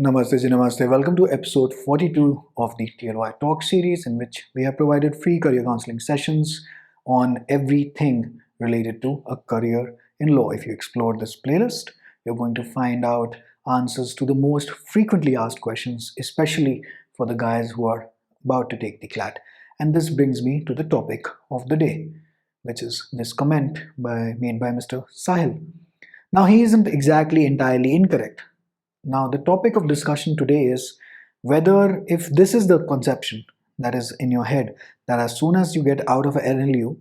Namaste, Ji, Namaste. Welcome to episode 42 of the TLY Talk series, in which we have provided free career counseling sessions on everything related to a career in law. If you explore this playlist, you're going to find out answers to the most frequently asked questions, especially for the guys who are about to take the CLAT. And this brings me to the topic of the day, which is this comment made by Mr. Sahil. Now, he isn't exactly entirely incorrect. Now, the topic of discussion today is whether, if this is the conception that is in your head, that as soon as you get out of an NLU,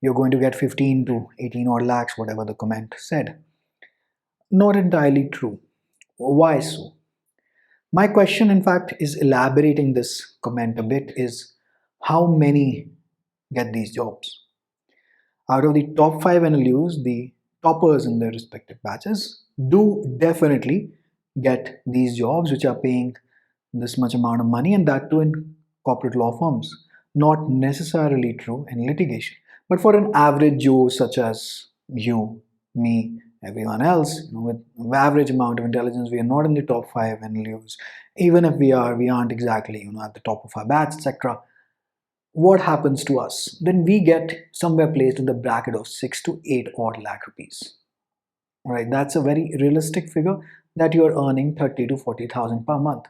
you're going to get 15 to 18 or lakhs, whatever the comment said. Not entirely true. Why so? My question, in fact, is elaborating this comment a bit is how many get these jobs? Out of the top 5 NLUs, the toppers in their respective batches do definitely get these jobs which are paying this much amount of money, and that too in corporate law firms. Not necessarily true in litigation. But for an average Joe such as you, me, everyone else, with average amount of intelligence, we are not in the top 5 NLUs. Even if we are, we aren't exactly at the top of our batch, etc. What happens to us? Then we get somewhere placed in the bracket of 6 to 8 odd lakh rupees. Right, that's a very realistic figure, that you are earning 30 to 40,000 per month.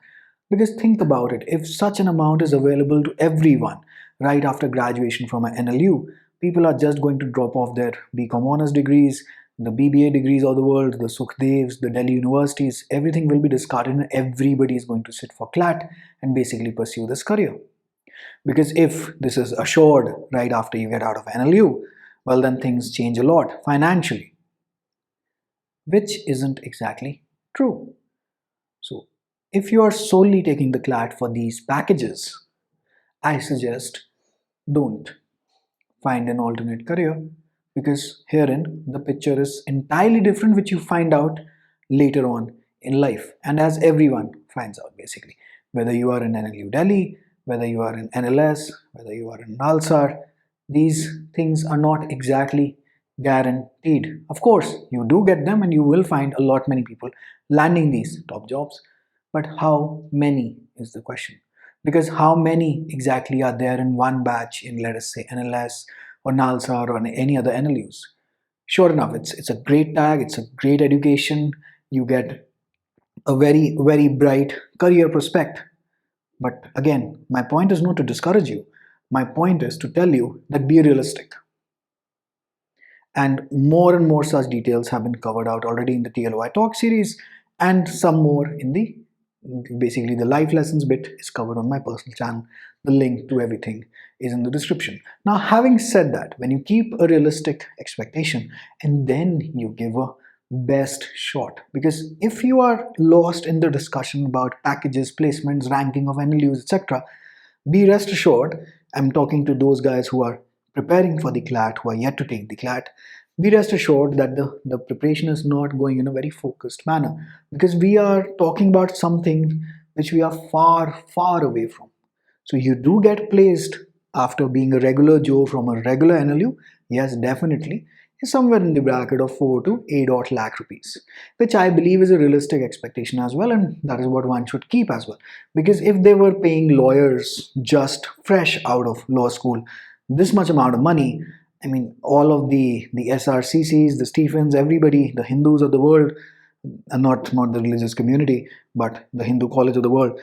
Because think about it, if such an amount is available to everyone right after graduation from an NLU, people are just going to drop off their BCom honors degrees, the BBA degrees of the world, the Sukhdevs, the Delhi universities, everything will be discarded and everybody is going to sit for CLAT and basically pursue this career. Because if this is assured right after you get out of NLU, well, then things change a lot financially, which isn't exactly true. So, if you are solely taking the CLAT for these packages, I suggest don't. Find an alternate career, because herein the picture is entirely different, which you find out later on in life, and as everyone finds out basically, whether you are in NLU Delhi, whether you are in NLS, whether you are in Nalsar, these things are not exactly guaranteed. Of course, you do get them and you will find a lot many people landing these top jobs, but how many is the question? Because how many exactly are there in one batch in, let us say, NLS or Nalsar or any other NLUs? Sure enough, it's a great tag, it's a great education, you get a very, very bright career prospect. But again, my point is not to discourage you. My point is to tell you that be realistic. And more such details have been covered out already in the TLY Talk series, and some more in the basically the life lessons bit is covered on my personal channel. The link to everything is in the description. Now, having said that, when you keep a realistic expectation and then you give a best shot, because if you are lost in the discussion about packages, placements, ranking of NLUs, etc., be rest assured, I'm talking to those guys who are preparing for the CLAT, who are yet to take the CLAT. Be rest assured that the preparation is not going in a very focused manner, because we are talking about something which we are far, far away from. So you do get placed after being a regular Joe from a regular NLU, yes, definitely, is somewhere in the bracket of 4 to 8 odd lakh rupees, which I believe is a realistic expectation as well, and that is what one should keep as well. Because if they were paying lawyers just fresh out of law school this much amount of money, I mean, all of the SRCCs, the Stephens, everybody, the Hindus of the world, and not the religious community, but the Hindu college of the world,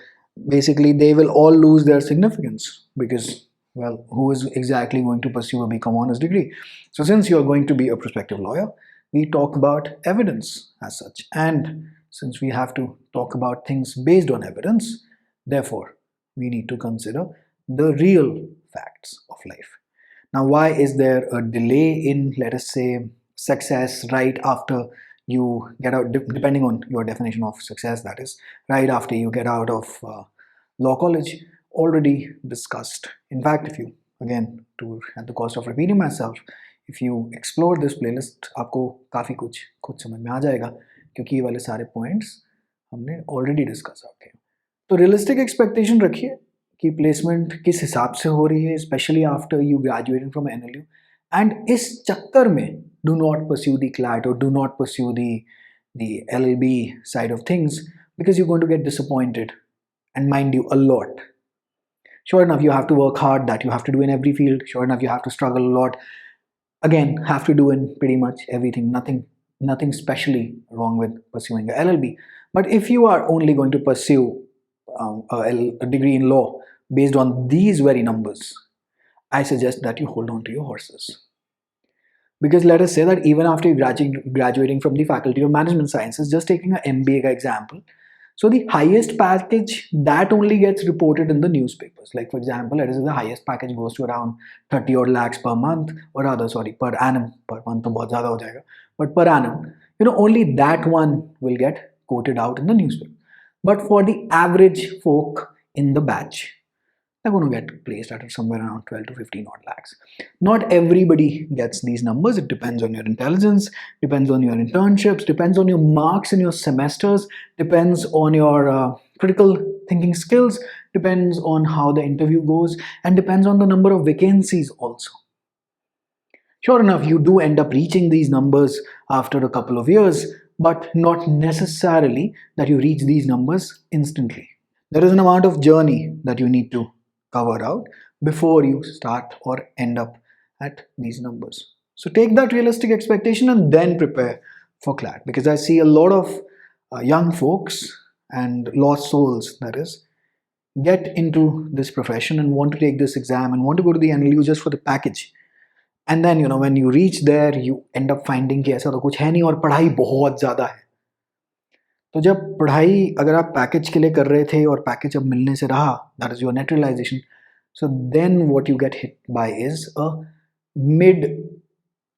basically they will all lose their significance, because, well, who is exactly going to pursue a BCom honors degree? So since you're going to be a prospective lawyer, we talk about evidence as such, and since we have to talk about things based on evidence, therefore we need to consider the real facts of life. Now, why is there a delay in, let us say, success right after you get out, depending on your definition of success, that is, right after you get out of law college? Already discussed. In fact, if you, again, at the cost of repeating myself, if you explore this playlist, आपको काफ़ी कुछ खुद समझ में आ जाएगा, क्योंकि ये वाले सारे points हमने already discuss out किए. तो realistic expectation रखिए कि प्लेसमेंट किस हिसाब से हो रही है, specially after you graduating from NLU, and इस चक्कर में do not pursue the CLAT और do not pursue the LLB side of things, because you're going to get disappointed, and mind you, a lot. Sure enough, you have to work hard, that you have to do in every field. Sure enough, you have to struggle a lot. Again, have to do in pretty much everything. Nothing specially wrong with pursuing a LLB. But if you are only going to pursue a degree in law based on these very numbers, I suggest that you hold on to your horses. Because let us say that even after graduating from the Faculty of Management Sciences, just taking an MBA example, so the highest package that only gets reported in the newspapers. Like for example, let us say the highest package goes to around 30 odd lakhs per month, or rather, sorry, per annum. Per month to bahut zyada ho jayega, but per annum, only that one will get quoted out in the newspaper. But for the average folk in the batch, they're going to get placed at somewhere around 12 to 15 odd lakhs. Not everybody gets these numbers. It depends on your intelligence, depends on your internships, depends on your marks in your semesters, depends on your critical thinking skills, depends on how the interview goes, and depends on the number of vacancies also. Sure enough, you do end up reaching these numbers after a couple of years, but not necessarily that you reach these numbers instantly. There is an amount of journey that you need to cover out before you start or end up at these numbers. So take that realistic expectation and then prepare for CLAT, because I see a lot of young folks and lost souls, that is, get into this profession and want to take this exam and want to go to the NLU just for the package. And then when you reach there, you end up finding कि ऐसा तो कुछ है नहीं और पढ़ाई बहुत ज़्यादा है. तो जब पढ़ाई अगर आप पैकेज के लिए कर रहे थे और पैकेज अब मिलने से रहा, that is your net realization, so then what you get hit by is a mid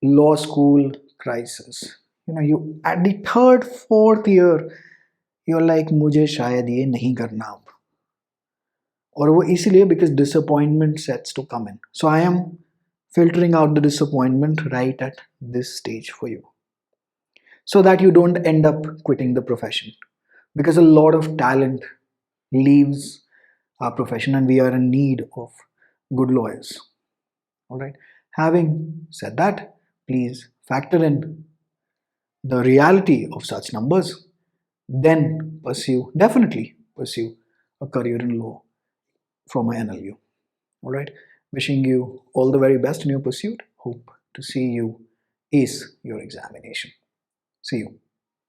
law school crisis. You at the third fourth year you're like मुझे शायद ये नहीं करना अब, और वो इसीलिए because disappointment sets to come in. So I am filtering out the disappointment right at this stage for you, so that you don't end up quitting the profession, because a lot of talent leaves our profession and we are in need of good lawyers. All right, having said that, please factor in the reality of such numbers, then definitely pursue a career in law from a NLU. All right, wishing you all the very best in your pursuit. Hope to see you ace your examination. See you.